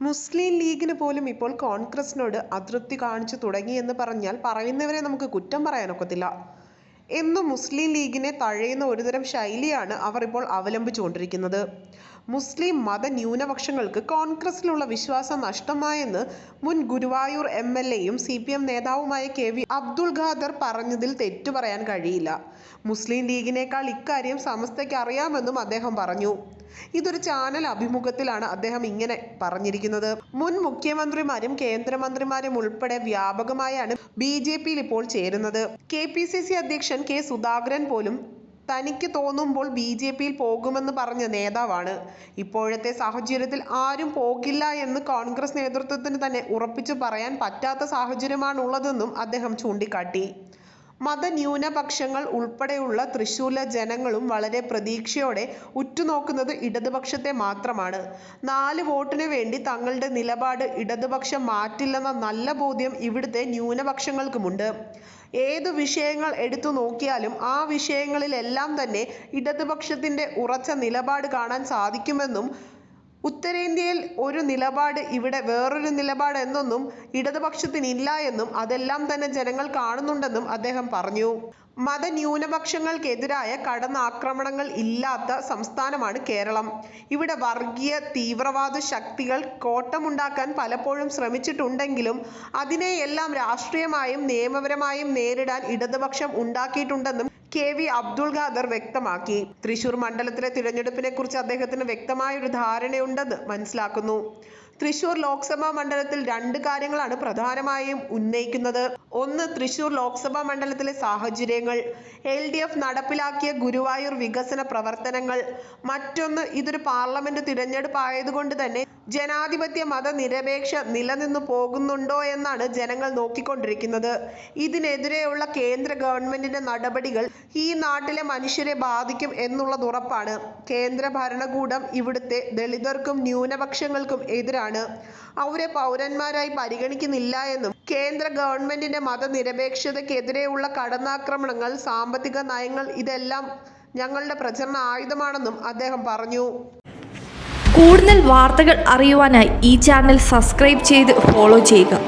മുസ്ലിം ലീഗിന് പോലും ഇപ്പോൾ കോൺഗ്രസിനോട് അതൃപ്തി കാണിച്ചു തുടങ്ങിയെന്ന് പറഞ്ഞാൽ പറയുന്നവരെ നമുക്ക് കുറ്റം പറയാനൊക്കത്തില്ല. എന്നും മുസ്ലിം ലീഗിനെ തഴയുന്ന ഒരുതരം ശൈലിയാണ് അവർ ഇപ്പോൾ അവലംബിച്ചുകൊണ്ടിരിക്കുന്നത്. മുസ്ലിം മത ന്യൂനപക്ഷങ്ങൾക്ക് കോൺഗ്രസിലുള്ള വിശ്വാസം നഷ്ടമായെന്ന് മുൻ ഗുരുവായൂർ MLA-യും CPM നേതാവുമായ KV അബ്ദുൾ ഖാദർ പറഞ്ഞതിൽ തെറ്റു പറയാൻ കഴിയില്ല. മുസ്ലിം ലീഗിനേക്കാൾ ഇക്കാര്യം സമസ്തയ്ക്ക് അറിയാമെന്നും അദ്ദേഹം പറഞ്ഞു. ഇതൊരു ചാനൽ അഭിമുഖത്തിലാണ് അദ്ദേഹം ഇങ്ങനെ പറഞ്ഞിരിക്കുന്നത്. മുൻ മുഖ്യമന്ത്രിമാരും കേന്ദ്രമന്ത്രിമാരും ഉൾപ്പെടെ വ്യാപകമായാണ് BJP-യിൽ ഇപ്പോൾ ചേരുന്നത്. KPCC അധ്യക്ഷൻ K സുധാകരൻ പോലും തനിക്ക് തോന്നുമ്പോൾ BJP-യിൽ പോകുമെന്ന് പറഞ്ഞ നേതാവാണ്. ഇപ്പോഴത്തെ സാഹചര്യത്തിൽ ആരും പോകില്ല എന്ന് കോൺഗ്രസ് നേതൃത്വത്തിന് തന്നെ ഉറപ്പിച്ചു പറയാൻ പറ്റാത്ത സാഹചര്യമാണുള്ളതെന്നും അദ്ദേഹം ചൂണ്ടിക്കാട്ടി. മതന്യൂനപക്ഷങ്ങൾ ഉൾപ്പെടെയുള്ള തൃശ്ശൂരിലെ ജനങ്ങളും വളരെ പ്രതീക്ഷയോടെ ഉറ്റുനോക്കുന്നത് ഇടതുപക്ഷത്തെ മാത്രമാണ്. 4 വോട്ടിന് വേണ്ടി തങ്ങളുടെ നിലപാട് ഇടതുപക്ഷം മാറ്റില്ലെന്ന നല്ല ബോധ്യം ഇവിടുത്തെ ന്യൂനപക്ഷങ്ങൾക്കുമുണ്ട്. ഏതു വിഷയങ്ങൾ എടുത്തു നോക്കിയാലും ആ വിഷയങ്ങളിലെല്ലാം തന്നെ ഇടതുപക്ഷത്തിന്റെ ഉറച്ച നിലപാട് കാണാൻ സാധിക്കുമെന്നും ഉത്തരേന്ത്യയിൽ ഒരു നിലപാട്, ഇവിടെ വേറൊരു നിലപാട് എന്നൊന്നും ഇടതുപക്ഷത്തിനില്ല എന്നും അതെല്ലാം തന്നെ ജനങ്ങൾ കാണുന്നുണ്ടെന്നും അദ്ദേഹം പറഞ്ഞു. മതന്യൂനപക്ഷങ്ങൾക്കെതിരായ കടന്നാക്രമണങ്ങൾ ഇല്ലാത്ത സംസ്ഥാനമാണ് കേരളം. ഇവിടെ വർഗീയ തീവ്രവാദ ശക്തികൾ കോട്ടമുണ്ടാക്കാൻ പലപ്പോഴും ശ്രമിച്ചിട്ടുണ്ടെങ്കിലും അതിനെയെല്ലാം രാഷ്ട്രീയമായും നിയമപരമായും നേരിടാൻ ഇടതുപക്ഷം ഉണ്ടാക്കിയിട്ടുണ്ടെന്നും KV അബ്ദുൾ ഖാദർ വ്യക്തമാക്കി. തൃശൂർ മണ്ഡലത്തിലെ തിരഞ്ഞെടുപ്പിനെ കുറിച്ച് അദ്ദേഹത്തിന് വ്യക്തമായൊരു ധാരണയുണ്ടെന്ന് മനസ്സിലാക്കുന്നു. തൃശൂർ ലോക്സഭാ മണ്ഡലത്തിൽ 2 കാര്യങ്ങളാണ് പ്രധാനമായും ഉന്നയിക്കുന്നത്. ഒന്ന്, തൃശൂർ ലോക്സഭാ മണ്ഡലത്തിലെ സാഹചര്യങ്ങൾ, LDF നടപ്പിലാക്കിയ ഗുരുവായൂർ വികസന പ്രവർത്തനങ്ങൾ. മറ്റൊന്ന്, ഇതൊരു പാർലമെന്റ് തിരഞ്ഞെടുപ്പ് ആയതുകൊണ്ട് തന്നെ ജനാധിപത്യ മതനിരപേക്ഷ നിലനിന്നു പോകുന്നുണ്ടോ എന്നാണ് ജനങ്ങൾ നോക്കിക്കൊണ്ടിരിക്കുന്നത്. ഇതിനെതിരെയുള്ള കേന്ദ്ര ഗവൺമെന്റിന്റെ നടപടികൾ ഈ നാട്ടിലെ മനുഷ്യരെ ബാധിക്കും എന്നുള്ളത് ഉറപ്പാണ്. കേന്ദ്ര ഭരണകൂടം ഇവിടുത്തെ ദളിതർക്കും ന്യൂനപക്ഷങ്ങൾക്കും എതിരാണ്. അവരെ പൗരന്മാരായി പരിഗണിക്കുന്നില്ല എന്നും കേന്ദ്ര ഗവൺമെന്റിന്റെ മതനിരപേക്ഷതയ്ക്കെതിരെയുള്ള കടന്നാക്രമണങ്ങൾ, സാമ്പത്തിക നയങ്ങൾ ഇതെല്ലാം ഞങ്ങളുടെ പ്രചരണ ആയുധമാണെന്നും അദ്ദേഹം പറഞ്ഞു. കൂടുതൽ വാർത്തകൾ അറിയുവാനായി ഈ ചാനൽ സബ്സ്ക്രൈബ് ചെയ്ത് ഫോളോ ചെയ്യുക.